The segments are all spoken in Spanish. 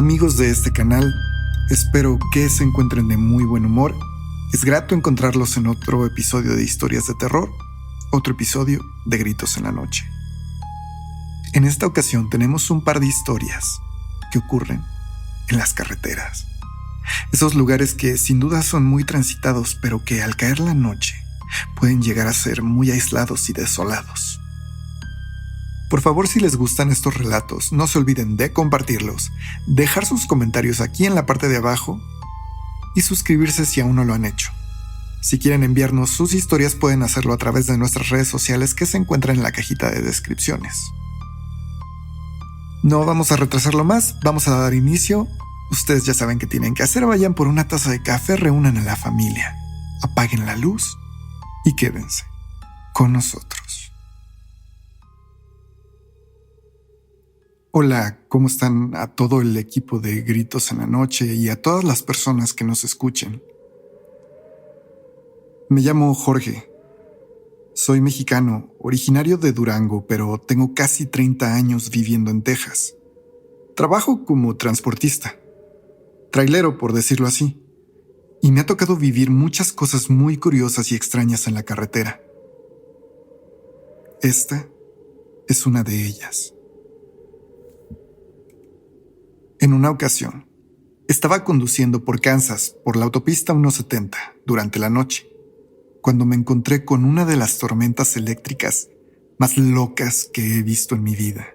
Amigos de este canal, espero que se encuentren de muy buen humor. Es grato encontrarlos en otro episodio de Historias de Terror, otro episodio de Gritos en la Noche. En esta ocasión tenemos un par de historias que ocurren en las carreteras. Esos lugares que sin duda son muy transitados, pero que al caer la noche pueden llegar a ser muy aislados y desolados. Por favor, si les gustan estos relatos, no se olviden de compartirlos, dejar sus comentarios aquí en la parte de abajo y suscribirse si aún no lo han hecho. Si quieren enviarnos sus historias, pueden hacerlo a través de nuestras redes sociales que se encuentran en la cajita de descripciones. No vamos a retrasarlo más, vamos a dar inicio. Ustedes ya saben qué tienen que hacer, vayan por una taza de café, reúnan a la familia, apaguen la luz y quédense con nosotros. Hola, ¿cómo están a todo el equipo de Gritos en la Noche y a todas las personas que nos escuchen? Me llamo Jorge. Soy mexicano, originario de Durango, pero tengo casi 30 años viviendo en Texas. Trabajo como transportista, trailero por decirlo así, y me ha tocado vivir muchas cosas muy curiosas y extrañas en la carretera. Esta es una de ellas. En una ocasión, estaba conduciendo por Kansas por la autopista 170 durante la noche, cuando me encontré con una de las tormentas eléctricas más locas que he visto en mi vida.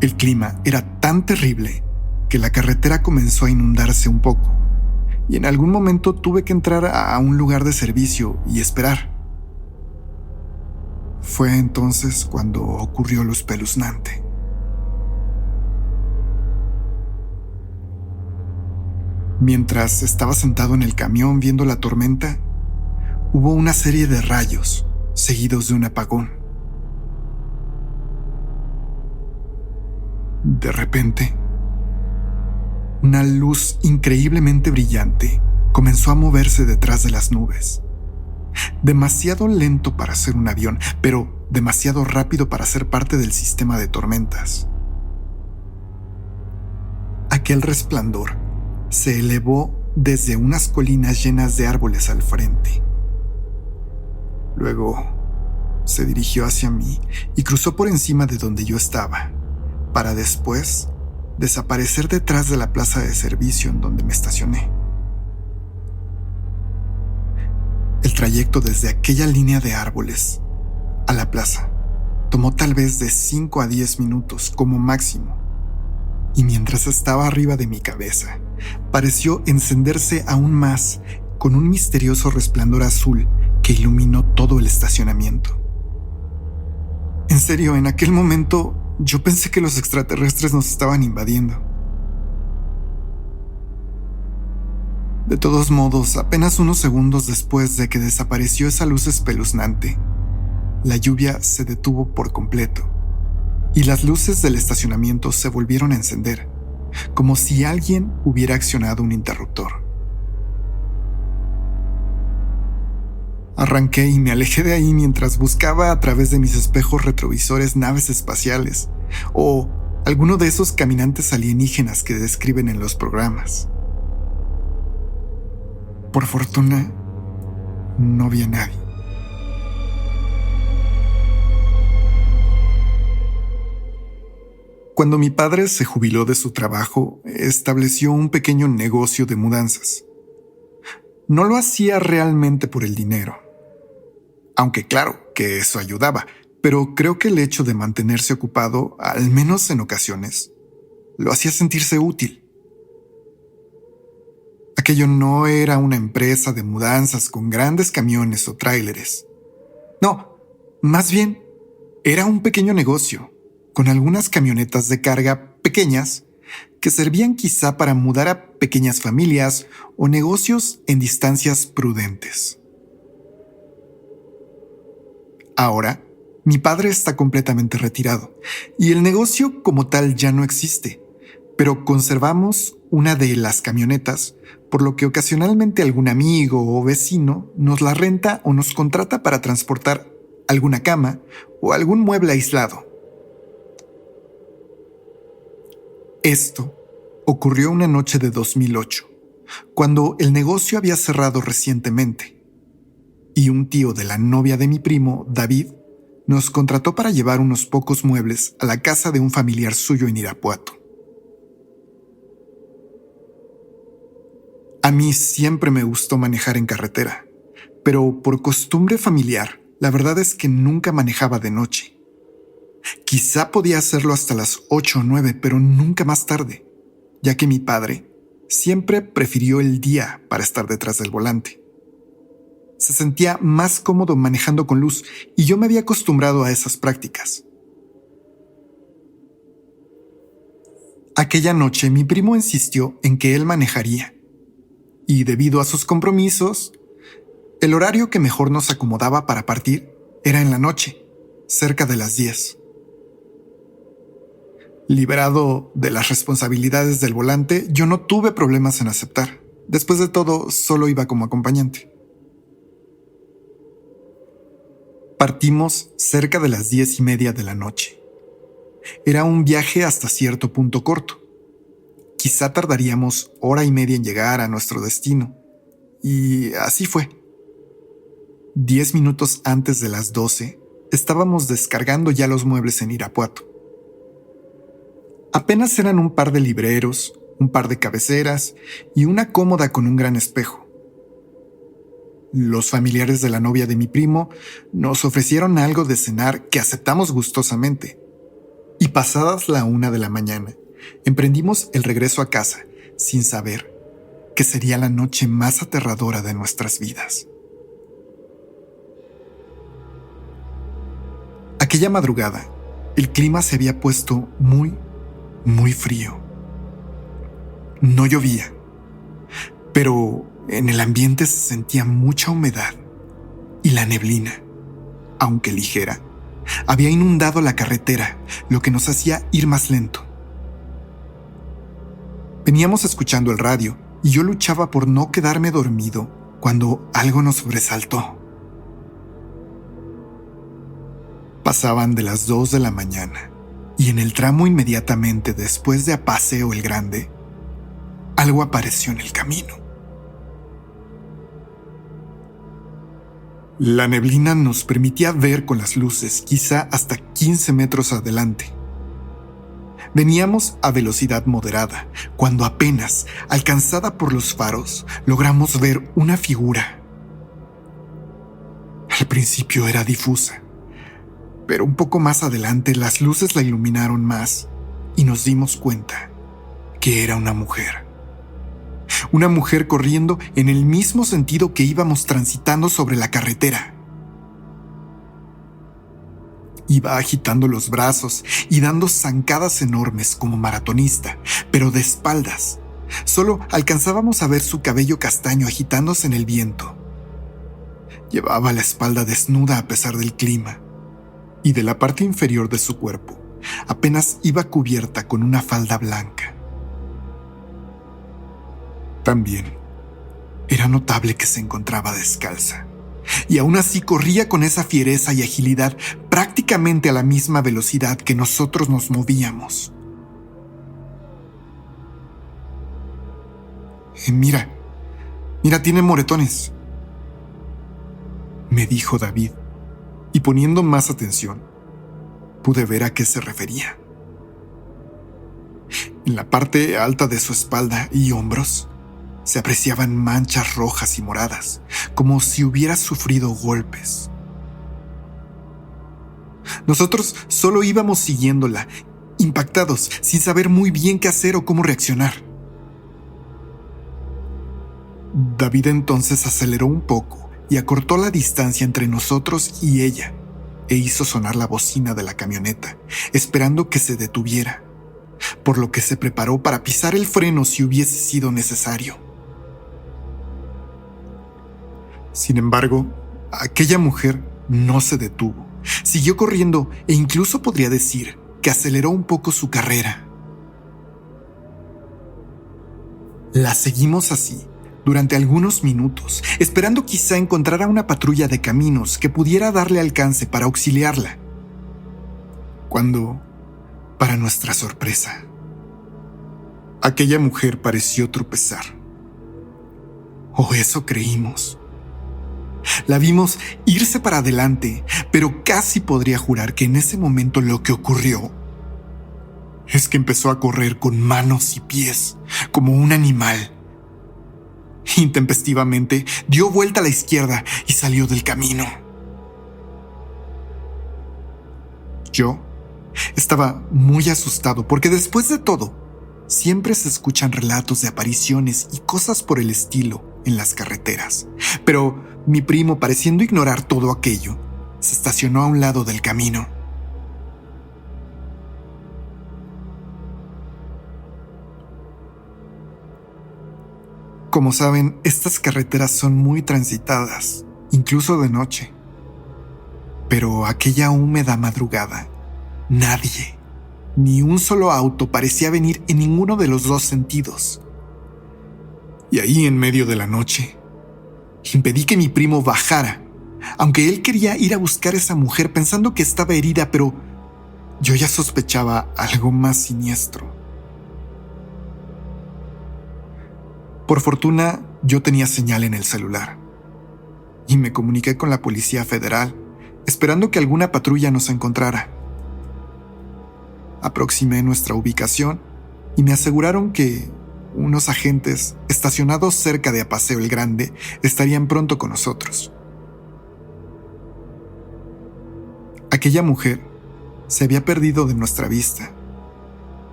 El clima era tan terrible que la carretera comenzó a inundarse un poco, y en algún momento tuve que entrar a un lugar de servicio y esperar. Fue entonces cuando ocurrió lo espeluznante. Mientras estaba sentado en el camión viendo la tormenta, hubo una serie de rayos seguidos de un apagón. De repente, una luz increíblemente brillante comenzó a moverse detrás de las nubes. Demasiado lento para ser un avión, pero demasiado rápido para ser parte del sistema de tormentas. Aquel resplandor se elevó desde unas colinas llenas de árboles al frente. Luego se dirigió hacia mí y cruzó por encima de donde yo estaba, para después desaparecer detrás de la plaza de servicio en donde me estacioné. El trayecto desde aquella línea de árboles a la plaza tomó tal vez de 5 a 10 minutos como máximo, y mientras estaba arriba de mi cabeza, pareció encenderse aún más con un misterioso resplandor azul que iluminó todo el estacionamiento. En serio, en aquel momento yo pensé que los extraterrestres nos estaban invadiendo. De todos modos, apenas unos segundos después de que desapareció esa luz espeluznante, la lluvia se detuvo por completo y las luces del estacionamiento se volvieron a encender, como si alguien hubiera accionado un interruptor. Arranqué y me alejé de ahí mientras buscaba a través de mis espejos retrovisores naves espaciales o alguno de esos caminantes alienígenas que describen en los programas. Por fortuna, no vi a nadie. Cuando mi padre se jubiló de su trabajo, estableció un pequeño negocio de mudanzas. No lo hacía realmente por el dinero, aunque claro que eso ayudaba, pero creo que el hecho de mantenerse ocupado, al menos en ocasiones, lo hacía sentirse útil. Aquello no era una empresa de mudanzas con grandes camiones o tráileres. No, más bien era un pequeño negocio con algunas camionetas de carga pequeñas que servían quizá para mudar a pequeñas familias o negocios en distancias prudentes. Ahora, mi padre está completamente retirado y el negocio como tal ya no existe, pero conservamos una de las camionetas, por lo que ocasionalmente algún amigo o vecino nos la renta o nos contrata para transportar alguna cama o algún mueble aislado. Esto ocurrió una noche de 2008, cuando el negocio había cerrado recientemente, y un tío de la novia de mi primo, David, nos contrató para llevar unos pocos muebles a la casa de un familiar suyo en Irapuato. A mí siempre me gustó manejar en carretera, pero por costumbre familiar, la verdad es que nunca manejaba de noche. Quizá podía hacerlo hasta las 8 o 9, pero nunca más tarde, ya que mi padre siempre prefirió el día para estar detrás del volante. Se sentía más cómodo manejando con luz y yo me había acostumbrado a esas prácticas. Aquella noche mi primo insistió en que él manejaría, y debido a sus compromisos, el horario que mejor nos acomodaba para partir era en la noche, cerca de las 10. Liberado de las responsabilidades del volante, yo no tuve problemas en aceptar. Después de todo, solo iba como acompañante. Partimos cerca de las 10:30 de la noche. Era un viaje hasta cierto punto corto. Quizá tardaríamos 1:30 en llegar a nuestro destino. Y así fue. 10 minutos antes de las 12, estábamos descargando ya los muebles en Irapuato. Apenas eran un par de libreros, un par de cabeceras y una cómoda con un gran espejo. Los familiares de la novia de mi primo nos ofrecieron algo de cenar que aceptamos gustosamente. Y pasadas la 1 de la mañana, emprendimos el regreso a casa, sin saber que sería la noche más aterradora de nuestras vidas. Aquella madrugada, el clima se había puesto muy frío. No llovía, pero en el ambiente se sentía mucha humedad y la neblina, aunque ligera, había inundado la carretera, lo que nos hacía ir más lento. Veníamos escuchando el radio y yo luchaba por no quedarme dormido cuando algo nos sobresaltó. Pasaban de las 2 de la mañana y en el tramo inmediatamente después de Paseo el Grande, algo apareció en el camino. La neblina nos permitía ver con las luces quizá hasta 15 metros adelante. Veníamos a velocidad moderada, cuando apenas, alcanzada por los faros, logramos ver una figura. Al principio era difusa, pero un poco más adelante las luces la iluminaron más y nos dimos cuenta que era una mujer. Una mujer corriendo en el mismo sentido que íbamos transitando sobre la carretera. Iba agitando los brazos y dando zancadas enormes como maratonista, pero de espaldas. Solo alcanzábamos a ver su cabello castaño agitándose en el viento. Llevaba la espalda desnuda a pesar del clima, y de la parte inferior de su cuerpo apenas iba cubierta con una falda blanca. También era notable que se encontraba descalza, y aún así corría con esa fiereza y agilidad prácticamente a la misma velocidad que nosotros nos movíamos. Mira, tiene moretones, me dijo David, y poniendo más atención, pude ver a qué se refería. En la parte alta de su espalda y hombros se apreciaban manchas rojas y moradas, como si hubiera sufrido golpes. Nosotros solo íbamos siguiéndola, impactados, sin saber muy bien qué hacer o cómo reaccionar. David entonces aceleró un poco y acortó la distancia entre nosotros y ella, e hizo sonar la bocina de la camioneta, esperando que se detuviera, por lo que se preparó para pisar el freno si hubiese sido necesario. Sin embargo, aquella mujer no se detuvo. Siguió corriendo e incluso podría decir que aceleró un poco su carrera. La seguimos así durante algunos minutos, esperando quizá encontrar a una patrulla de caminos que pudiera darle alcance para auxiliarla. Cuando, para nuestra sorpresa, Aquella mujer pareció tropezar. O eso creímos. La vimos irse para adelante, pero casi podría jurar que en ese momento lo que ocurrió es que empezó a correr con manos y pies, como un animal. Intempestivamente dio vuelta a la izquierda y salió del camino. Yo estaba muy asustado porque después de todo, siempre se escuchan relatos de apariciones y cosas por el estilo en las carreteras. Pero mi primo, pareciendo ignorar todo aquello, se estacionó a un lado del camino. Como saben, estas carreteras son muy transitadas, incluso de noche. Pero aquella húmeda madrugada, nadie, ni un solo auto parecía venir en ninguno de los dos sentidos. Y ahí en medio de la noche, impedí que mi primo bajara, aunque él quería ir a buscar a esa mujer pensando que estaba herida, pero yo ya sospechaba algo más siniestro. Por fortuna, yo tenía señal en el celular y me comuniqué con la Policía Federal, esperando que alguna patrulla nos encontrara. Aproximé nuestra ubicación y me aseguraron que unos agentes estacionados cerca de Paseo el Grande estarían pronto con nosotros. Aquella mujer se había perdido de nuestra vista.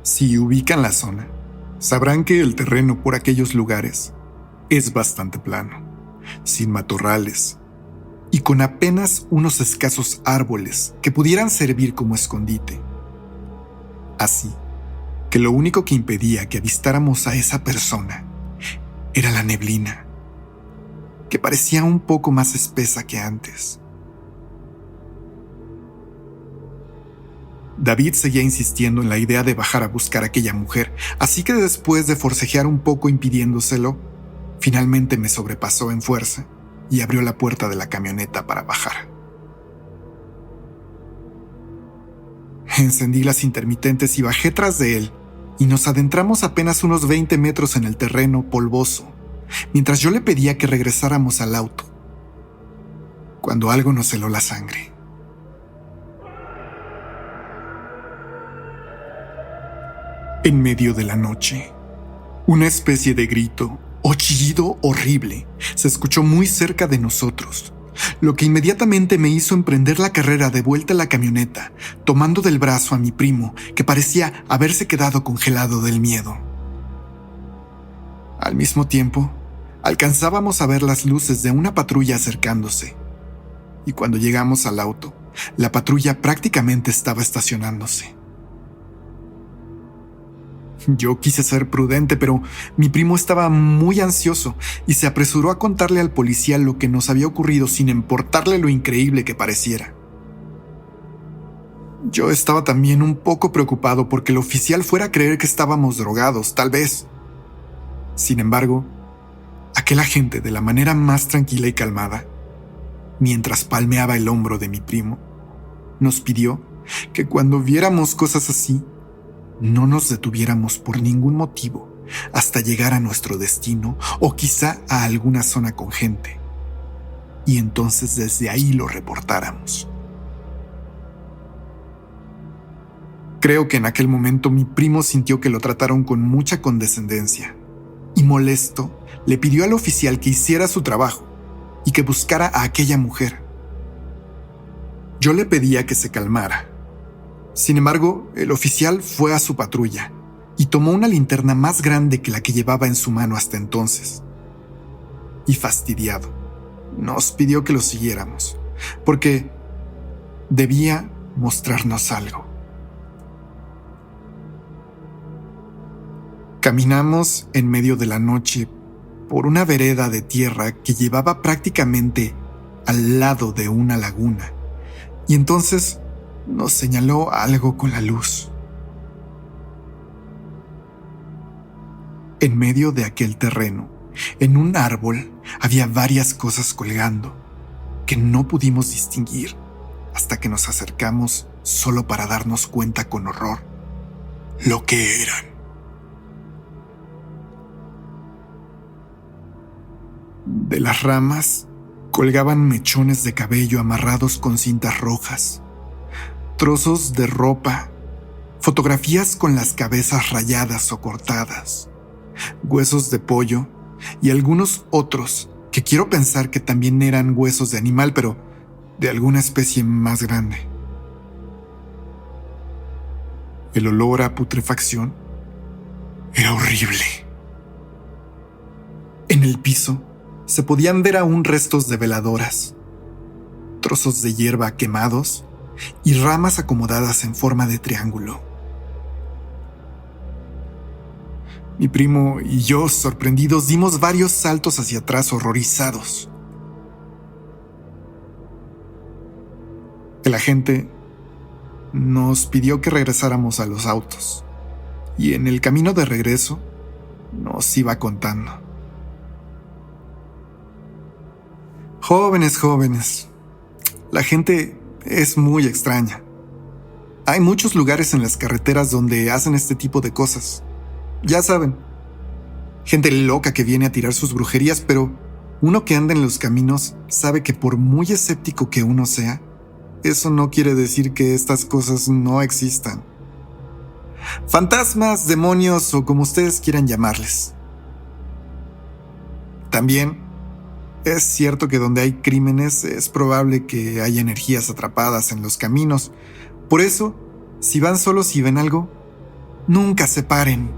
Si ubican la zona, sabrán que el terreno por aquellos lugares es bastante plano, sin matorrales y con apenas unos escasos árboles que pudieran servir como escondite. Así que lo único que impedía que avistáramos a esa persona era la neblina, que parecía un poco más espesa que antes. David seguía insistiendo en la idea de bajar a buscar a aquella mujer, así que después de forcejear un poco impidiéndoselo, finalmente me sobrepasó en fuerza y abrió la puerta de la camioneta para bajar. Encendí las intermitentes y bajé tras de él, y nos adentramos apenas unos 20 metros en el terreno polvoso, mientras yo le pedía que regresáramos al auto, cuando algo nos heló la sangre. En medio de la noche, una especie de grito o chillido horrible se escuchó muy cerca de nosotros, lo que inmediatamente me hizo emprender la carrera de vuelta a la camioneta, tomando del brazo a mi primo, que parecía haberse quedado congelado del miedo. Al mismo tiempo, alcanzábamos a ver las luces de una patrulla acercándose, y cuando llegamos al auto, la patrulla prácticamente estaba estacionándose. Yo quise ser prudente, pero mi primo estaba muy ansioso y se apresuró a contarle al policía lo que nos había ocurrido sin importarle lo increíble que pareciera. Yo estaba también un poco preocupado porque el oficial fuera a creer que estábamos drogados, tal vez. Sin embargo, aquel agente, de la manera más tranquila y calmada, mientras palmeaba el hombro de mi primo, nos pidió que cuando viéramos cosas así, no nos detuviéramos por ningún motivo hasta llegar a nuestro destino o quizá a alguna zona con gente, y entonces desde ahí lo reportáramos. Creo que en aquel momento mi primo sintió que lo trataron con mucha condescendencia y, molesto, le pidió al oficial que hiciera su trabajo y que buscara a aquella mujer. Yo le pedía que se calmara. Sin embargo, el oficial fue a su patrulla y tomó una linterna más grande que la que llevaba en su mano hasta entonces. Y fastidiado, nos pidió que lo siguiéramos, porque debía mostrarnos algo. Caminamos en medio de la noche por una vereda de tierra que llevaba prácticamente al lado de una laguna, y entonces nos señaló algo con la luz. En medio de aquel terreno, en un árbol, había varias cosas colgando que no pudimos distinguir hasta que nos acercamos solo para darnos cuenta con horror lo que eran. De las ramas colgaban mechones de cabello amarrados con cintas rojas, trozos de ropa, fotografías con las cabezas rayadas o cortadas, huesos de pollo y algunos otros que quiero pensar que también eran huesos de animal, pero de alguna especie más grande. El olor a putrefacción era horrible. En el piso se podían ver aún restos de veladoras, trozos de hierba quemados y ramas acomodadas en forma de triángulo. Mi primo y yo, sorprendidos, dimos varios saltos hacia atrás horrorizados. El agente nos pidió que regresáramos a los autos y en el camino de regreso nos iba contando. Jóvenes, la gente es muy extraña. Hay muchos lugares en las carreteras donde hacen este tipo de cosas. Ya saben, gente loca que viene a tirar sus brujerías, pero uno que anda en los caminos sabe que por muy escéptico que uno sea, eso no quiere decir que estas cosas no existan. Fantasmas, demonios o como ustedes quieran llamarles. También es cierto que donde hay crímenes es probable que haya energías atrapadas en los caminos. Por eso, si van solos y ven algo, nunca se paren.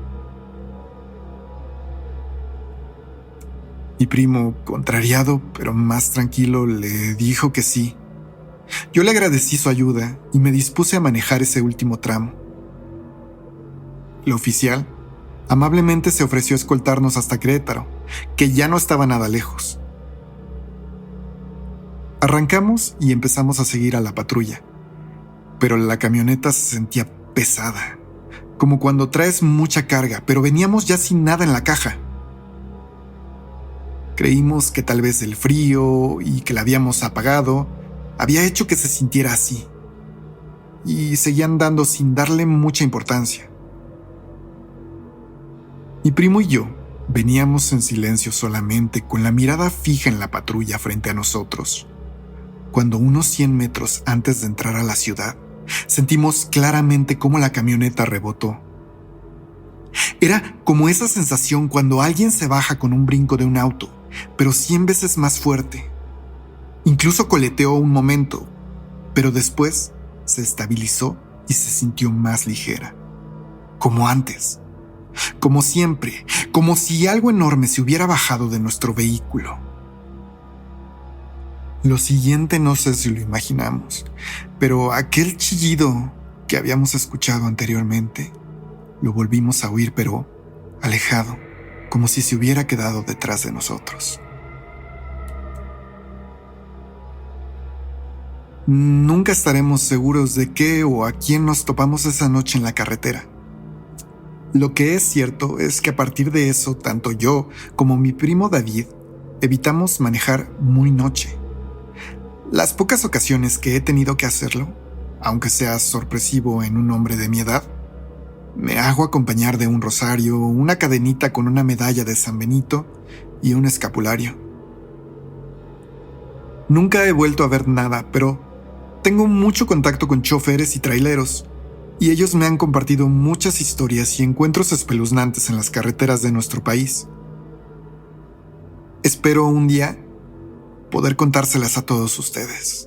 Mi primo, contrariado pero más tranquilo, le dijo que sí. Yo le agradecí su ayuda y me dispuse a manejar ese último tramo. El oficial amablemente se ofreció a escoltarnos hasta Querétaro, que ya no estaba nada lejos. Arrancamos y empezamos a seguir a la patrulla, pero la camioneta se sentía pesada, como cuando traes mucha carga, pero veníamos ya sin nada en la caja. Creímos que tal vez el frío y que la habíamos apagado había hecho que se sintiera así, y seguían andando sin darle mucha importancia. Mi primo y yo veníamos en silencio solamente, con la mirada fija en la patrulla frente a nosotros. Cuando unos 100 metros antes de entrar a la ciudad, sentimos claramente cómo la camioneta rebotó. Era como esa sensación cuando alguien se baja con un brinco de un auto, pero 100 veces más fuerte. Incluso coleteó un momento, pero después se estabilizó y se sintió más ligera. Como antes, como siempre, como si algo enorme se hubiera bajado de nuestro vehículo. Lo siguiente no sé si lo imaginamos, pero aquel chillido que habíamos escuchado anteriormente, lo volvimos a oír, pero alejado, como si se hubiera quedado detrás de nosotros. Nunca estaremos seguros de qué o a quién nos topamos esa noche en la carretera. Lo que es cierto es que a partir de eso, tanto yo como mi primo David evitamos manejar muy noche. Las pocas ocasiones que he tenido que hacerlo, aunque sea sorpresivo en un hombre de mi edad, me hago acompañar de un rosario, una cadenita con una medalla de San Benito y un escapulario. Nunca he vuelto a ver nada, pero tengo mucho contacto con choferes y traileros, y ellos me han compartido muchas historias y encuentros espeluznantes en las carreteras de nuestro país. Espero un día poder contárselas a todos ustedes.